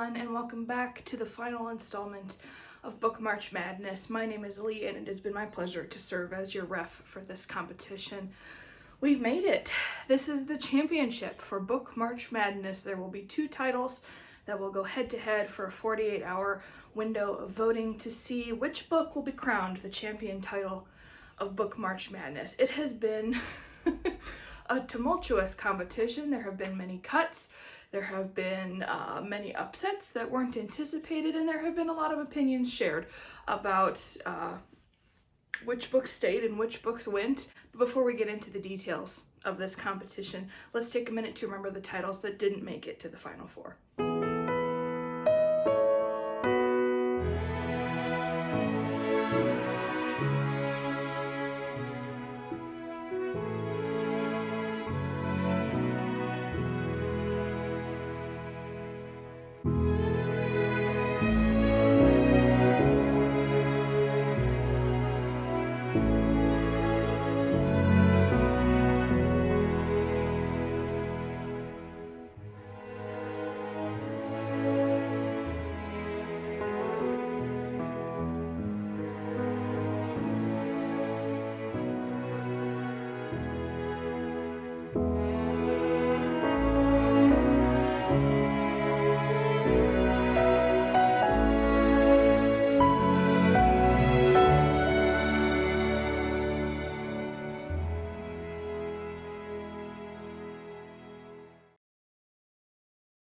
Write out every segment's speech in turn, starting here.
everyone, and welcome back to the final installment of Book March Madness. My name is Lee, and it has been my pleasure to serve as your ref for this competition. We've made it. This is the championship for Book March Madness. There will be two titles that will go head-to-head for a 48-hour window of voting to see which book will be crowned the champion title of Book March Madness. It has been a tumultuous competition. There have been many cuts. There have been many upsets that weren't anticipated, and there have been a lot of opinions shared about which books stayed and which books went. But before we get into the details of this competition, let's take a minute to remember the titles that didn't make it to the Final Four.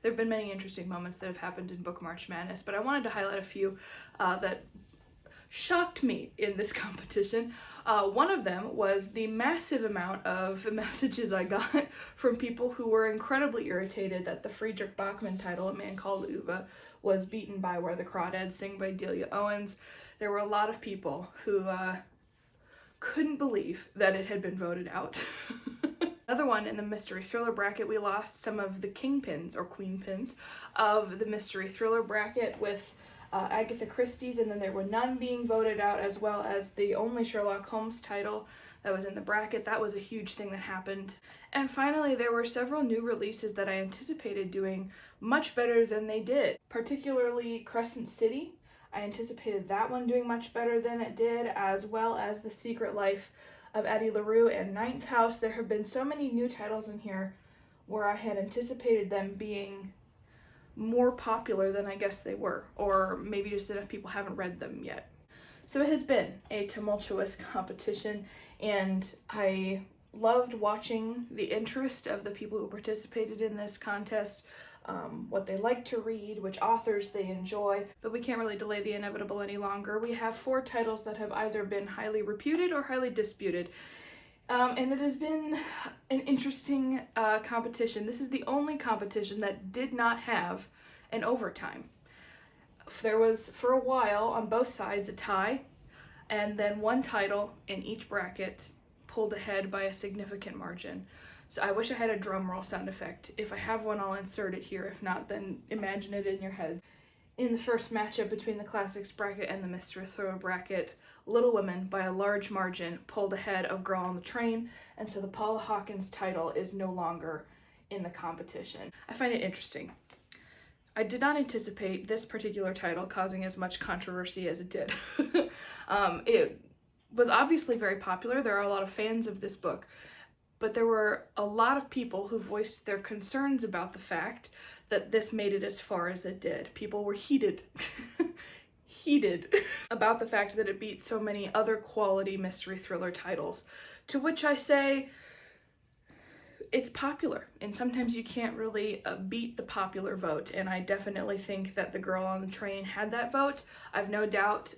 There have been many interesting moments that have happened in Book March Madness, but I wanted to highlight a few that shocked me in this competition. One of them was the massive amount of messages I got from people who were incredibly irritated that the Friedrich Bachmann title, A Man Called Uwe, was beaten by Where the Crawdads Sing by Delia Owens. There were a lot of people who couldn't believe that it had been voted out. Another one in the mystery thriller bracket, we lost some of the kingpins or queenpins of the mystery thriller bracket with Agatha Christie's, and then there were none being voted out, as well as the only Sherlock Holmes title that was in the bracket. That was a huge thing that happened. And finally, there were several new releases that I anticipated doing much better than they did, particularly Crescent City. I anticipated that one doing much better than it did, as well as The Secret Life of Addie LaRue and Ninth House. There have been so many new titles in here where I had anticipated them being more popular than I guess they were, or maybe just enough people haven't read them yet. So it has been a tumultuous competition, and I loved watching the interest of the people who participated in this contest, what they like to read, which authors they enjoy, but we can't really delay the inevitable any longer. We have 4 titles that have either been highly reputed or highly disputed, and it has been an interesting competition. This is the only competition that did not have an overtime. There was, for a while, on both sides, a tie, and then one title in each bracket pulled ahead by a significant margin. So I wish I had a drum roll sound effect. If I have one, I'll insert it here. If not, then imagine it in your head. In the first matchup between the classics bracket and the mystery thriller bracket, Little Women, by a large margin, pulled ahead of Girl on the Train, and so the Paula Hawkins title is no longer in the competition. I find it interesting. I did not anticipate this particular title causing as much controversy as it did. It was obviously very popular. There are a lot of fans of this book, but there were a lot of people who voiced their concerns about the fact that this made it as far as it did. People were heated about the fact that it beat so many other quality mystery thriller titles, to which I say, it's popular, and sometimes you can't really beat the popular vote, and I definitely think that The Girl on the Train had that vote. I've no doubt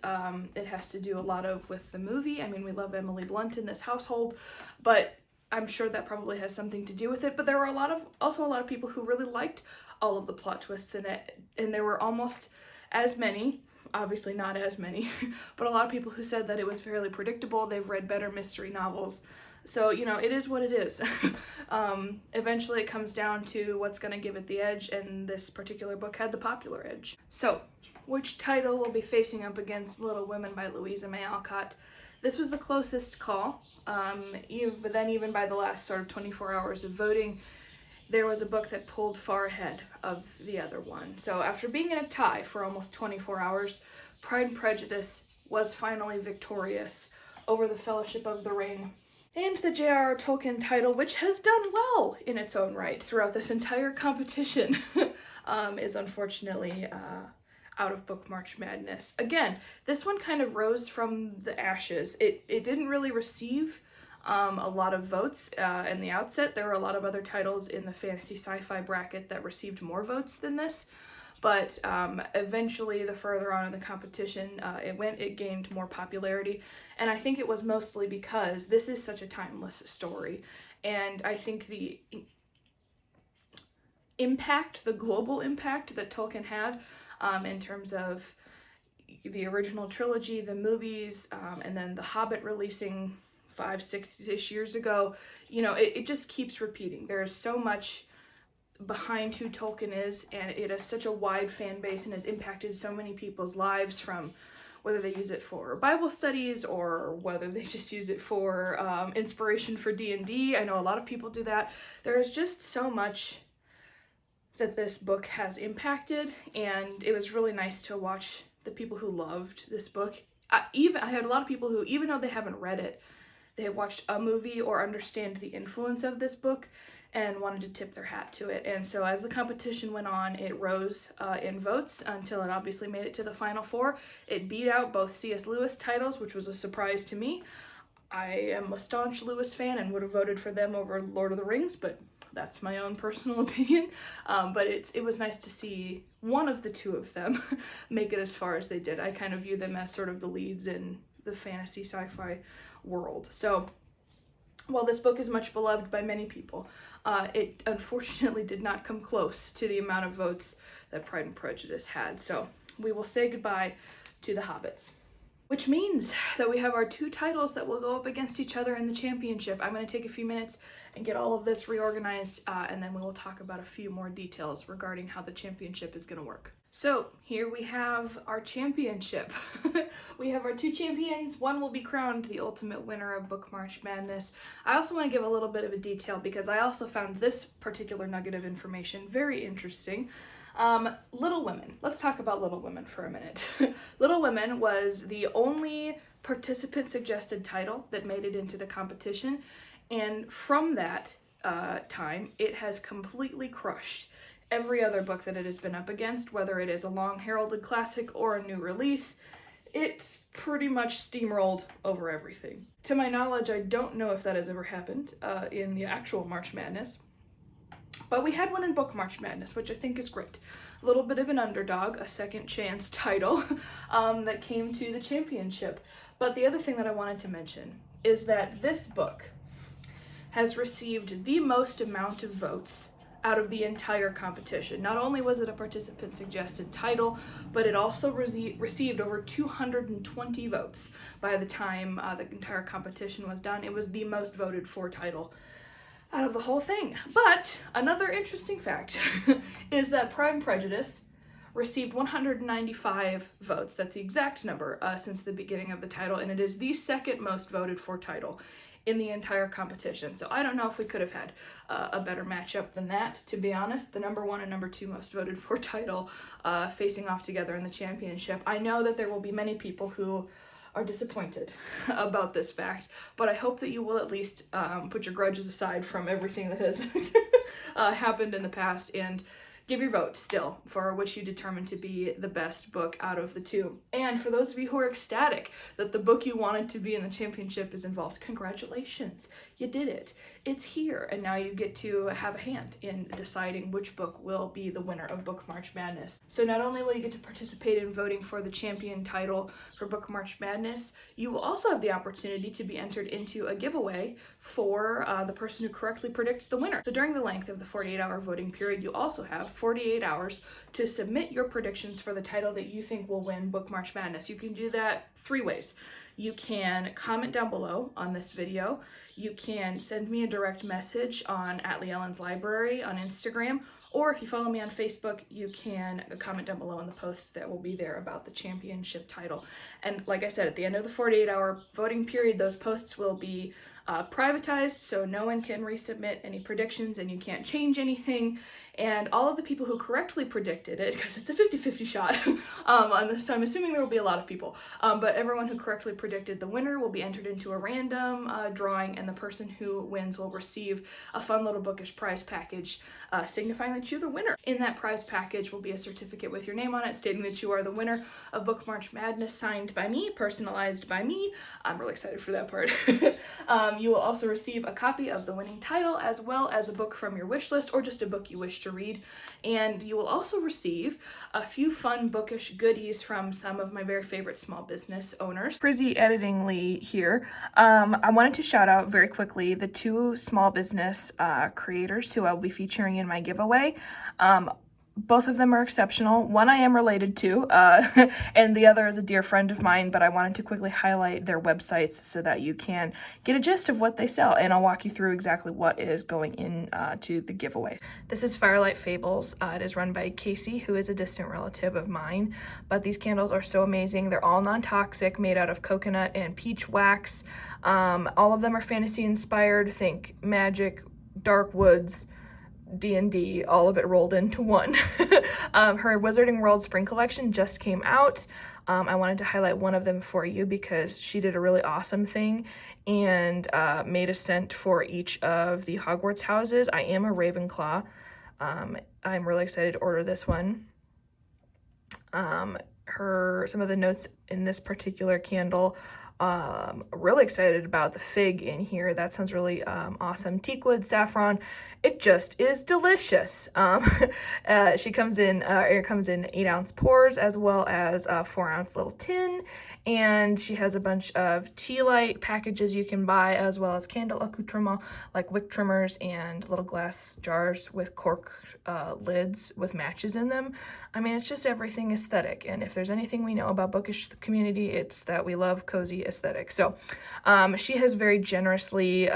it has to do a lot with the movie. I mean, we love Emily Blunt in this household, but I'm sure that probably has something to do with it. But there were also a lot of people who really liked all of the plot twists in it, and there were almost as many, obviously not as many, but a lot of people who said that it was fairly predictable. They've read better mystery novels. So, you know, it is what it is. Eventually it comes down to what's going to give it the edge, and this particular book had the popular edge. So, which title will be facing up against Little Women by Louisa May Alcott? This was the closest call, but then even by the last sort of 24 hours of voting, there was a book that pulled far ahead of the other one. So after being in a tie for almost 24 hours, Pride and Prejudice was finally victorious over the Fellowship of the Ring. And the J.R.R. Tolkien title, which has done well in its own right throughout this entire competition, is unfortunately out of Book March Madness. Again, this one kind of rose from the ashes. It didn't really receive a lot of votes in the outset. There were a lot of other titles in the fantasy sci-fi bracket that received more votes than this, but eventually, the further on in the competition it gained more popularity, and I think it was mostly because this is such a timeless story, and I think the impact, the global impact that Tolkien had in terms of the original trilogy, the movies, and then The Hobbit releasing 5-6-ish years ago, you know, it just keeps repeating. There is so much behind who Tolkien is, and it has such a wide fan base and has impacted so many people's lives, from whether they use it for Bible studies or whether they just use it for inspiration for D&D. I know a lot of people do that. There is just so much that this book has impacted, and it was really nice to watch the people who loved this book. I had a lot of people who, even though they haven't read it, they have watched a movie or understand the influence of this book and wanted to tip their hat to it. And so as the competition went on, it rose in votes until it obviously made it to the final four. It beat out both C.S. Lewis titles, which was a surprise to me. I am a staunch Lewis fan and would have voted for them over Lord of the Rings, but that's my own personal opinion. But it was nice to see one of the two of them make it as far as they did. I kind of view them as sort of the leads in the fantasy sci-fi world. So while this book is much beloved by many people, it unfortunately did not come close to the amount of votes that Pride and Prejudice had. So we will say goodbye to the Hobbits. Which means that we have our two titles that will go up against each other in the championship. I'm going to take a few minutes and get all of this reorganized, and then we will talk about a few more details regarding how the championship is going to work. So here we have our championship. We have our two champions. One will be crowned the ultimate winner of Book March Madness. I also want to give a little bit of a detail because I also found this particular nugget of information very interesting. Little Women. Let's talk about Little Women for a minute. Little Women was the only participant suggested title that made it into the competition, and from that time, it has completely crushed every other book that it has been up against, whether it is a long heralded classic or a new release. It's pretty much steamrolled over everything. To my knowledge, I don't know if that has ever happened in the actual March Madness. But we had one in Book March Madness, which I think is great. A little bit of an underdog, a second chance title that came to the championship. But the other thing that I wanted to mention is that this book has received the most amount of votes out of the entire competition. Not only was it a participant suggested title, but it also received over 220 votes by the time the entire competition was done. It was the most voted for title out of the whole thing. But another interesting fact is that Pride and Prejudice received 195 votes. That's the exact number since the beginning of the title, and it is the second most voted for title in the entire competition. So I don't know if we could have had a better matchup than that, to be honest. The number one and number two most voted for title facing off together in the championship. I know that there will be many people who are disappointed about this fact, but I hope that you will at least put your grudges aside from everything that has happened in the past and give your vote still for which you determine to be the best book out of the two. And for those of you who are ecstatic that the book you wanted to be in the championship is involved, congratulations, you did it. It's here, and now you get to have a hand in deciding which book will be the winner of Book March Madness. So not only will you get to participate in voting for the champion title for Book March Madness, you will also have the opportunity to be entered into a giveaway for the person who correctly predicts the winner. So during the length of the 48-hour voting period, you also have 48 hours to submit your predictions for the title that you think will win Book March Madness. You can do that three ways. You can comment down below on this video. You can send me a direct message on @leighellens library on Instagram, or if you follow me on Facebook, you can comment down below in the post that will be there about the championship title. And like I said, at the end of the 48-hour voting period, those posts will be privatized, so no one can resubmit any predictions and you can't change anything. And all of the people who correctly predicted it, because it's a 50-50 shot on this, so I'm assuming there will be a lot of people, but everyone who correctly predicted the winner will be entered into a random drawing, and the person who wins will receive a fun little Bookish prize package signifying that you're the winner. In that prize package will be a certificate with your name on it stating that you are the winner of Book March Madness, signed by me, personalized by me. I'm really excited for that part. You will also receive a copy of the winning title, as well as a book from your wish list, or just a book you wish to read. And you will also receive a few fun Bookish goodies from some of my very favorite small business owners. Frizzy Editing Lee here. I wanted to shout out very quickly the two small business creators who I'll be featuring in my giveaway. Both of them are exceptional. One I am related to, and the other is a dear friend of mine, but I wanted to quickly highlight their websites so that you can get a gist of what they sell, and I'll walk you through exactly what is going in to the giveaway. This is Firelight Fables. It is run by Casey, who is a distant relative of mine, but these candles are so amazing. They're all non-toxic, made out of coconut and peach wax. All of them are fantasy inspired. Think magic, dark woods, D&D, all of it rolled into one. Her Wizarding World Spring Collection just came out. I wanted to highlight one of them for you because she did a really awesome thing and made a scent for each of the Hogwarts houses. I am a Ravenclaw. I'm really excited to order this one. Some of the notes in this particular candle, really excited about the fig in here. That sounds really awesome. Teakwood, saffron, it just is delicious. It comes in 8-ounce pours, as well as a 4-ounce little tin, and she has a bunch of tea light packages you can buy, as well as candle accoutrement like wick trimmers and little glass jars with cork lids with matches in them. I mean, it's just everything aesthetic, and if there's anything we know about Bookish community, it's that we love cozy aesthetic. So she has very generously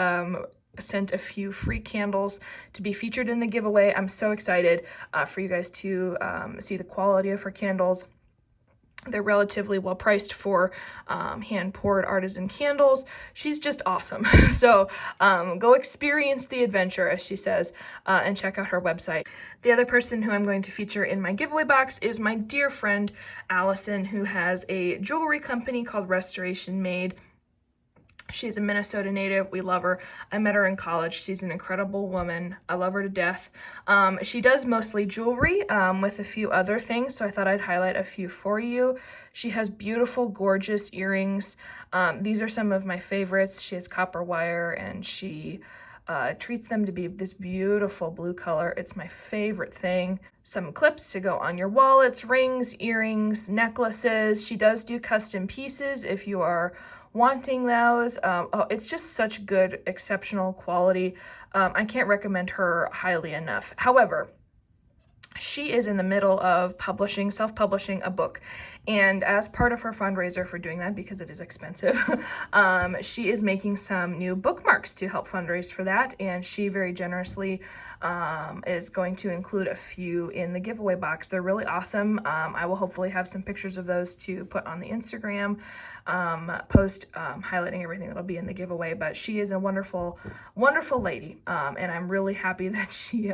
sent a few free candles to be featured in the giveaway. I'm so excited for you guys to see the quality of her candles. They're relatively well priced for hand-poured artisan candles. She's just awesome. So go experience the adventure, as she says, and check out her website. The other person who I'm going to feature in my giveaway box is my dear friend Allison, who has a jewelry company called Restoration Made. She's a Minnesota native. We love her. I met her in college. She's an incredible woman. I love her to death. She does mostly jewelry with a few other things, so I thought I'd highlight a few for you. She has beautiful, gorgeous earrings. These are some of my favorites. She has copper wire, and she treats them to be this beautiful blue color. It's my favorite thing. Some clips to go on your wallets, rings, earrings, necklaces. She does do custom pieces if you are wanting those. It's just such good, exceptional quality. I can't recommend her highly enough. However, she is in the middle of self-publishing a book. And as part of her fundraiser for doing that, because it is expensive, she is making some new bookmarks to help fundraise for that. And she very generously is going to include a few in the giveaway box. They're really awesome. I will hopefully have some pictures of those to put on the Instagram post highlighting everything that'll be in the giveaway. But she is a wonderful, wonderful lady. And I'm really happy that she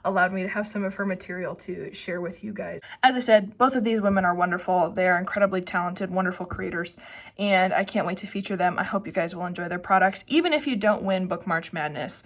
allowed me to have some of her material to share with you guys. As I said, both of these women are wonderful. They are incredibly talented, wonderful creators, and I can't wait to feature them. I hope you guys will enjoy their products. Even if you don't win Book March Madness,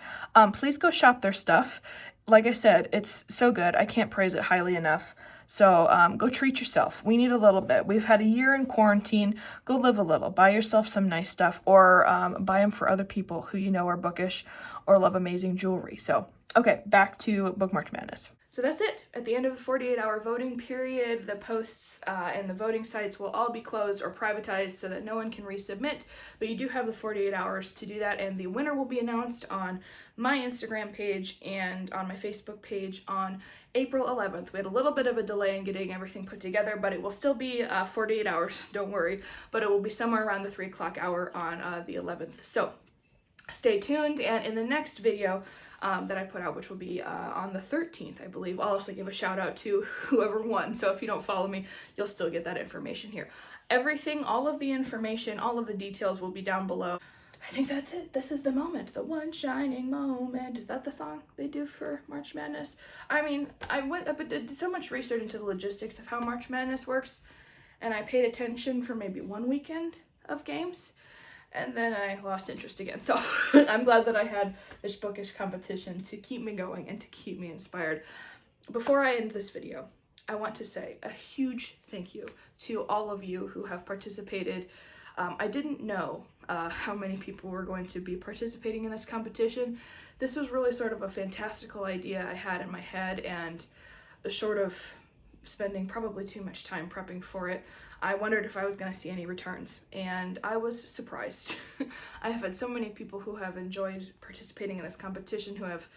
please go shop their stuff. Like I said, it's so good. I can't praise it highly enough. So go treat yourself. We need a little bit. We've had a year in quarantine. Go live a little. Buy yourself some nice stuff, or buy them for other people who you know are bookish or love amazing jewelry. So, okay, back to Book March Madness. So that's it. At the end of the 48-hour voting period, the posts and the voting sites will all be closed or privatized so that no one can resubmit, but you do have the 48 hours to do that, and the winner will be announced on my Instagram page and on my Facebook page on April 11th. We had a little bit of a delay in getting everything put together, but it will still be 48 hours, don't worry, but it will be somewhere around the 3 o'clock hour on the 11th. So stay tuned, and in the next video that I put out, which will be on the 13th, I believe, I'll also give a shout out to whoever won. So if you don't follow me, you'll still get that information here. Everything, all of the information, all of the details will be down below. I think that's it. This is the moment, the one shining moment. Is that the song they do for March Madness? I mean, I went up and did so much research into the logistics of how March Madness works, and I paid attention for maybe one weekend of games, and then I lost interest again. So I'm glad that I had this bookish competition to keep me going and to keep me inspired. Before I end this video, I want to say a huge thank you to all of you who have participated. I didn't know how many people were going to be participating in this competition. This was really sort of a fantastical idea I had in my head, and short of spending probably too much time prepping for it, I wondered if I was going to see any returns, and I was surprised. I have had so many people who have enjoyed participating in this competition, who have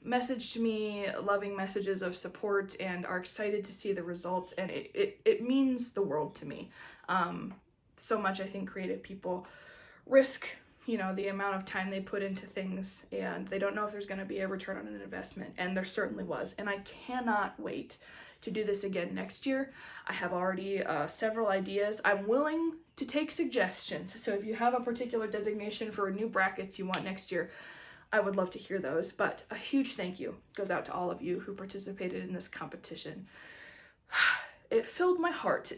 messaged me loving messages of support and are excited to see the results, and it means the world to me. So much I think creative people risk, you know, the amount of time they put into things, and they don't know if there's going to be a return on an investment, and there certainly was. And I cannot wait to do this again next year. I have already several ideas. I'm willing to take suggestions, so if you have a particular designation for new brackets you want next year, I would love to hear those. But a huge thank you goes out to all of you who participated in this competition. It filled my heart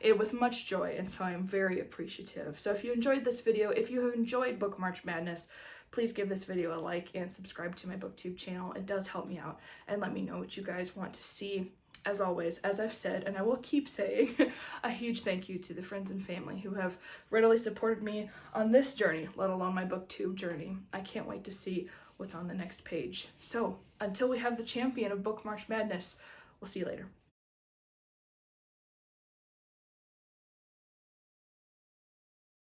with much joy, and so I am very appreciative. So if you enjoyed this video, if you have enjoyed Book March Madness, please give this video a like and subscribe to my booktube channel. It does help me out, and let me know what you guys want to see. As always, as I've said, and I will keep saying, a huge thank you to the friends and family who have readily supported me on this journey, let alone my booktube journey. I can't wait to see what's on the next page. So until we have the champion of Book March Madness, we'll see you later.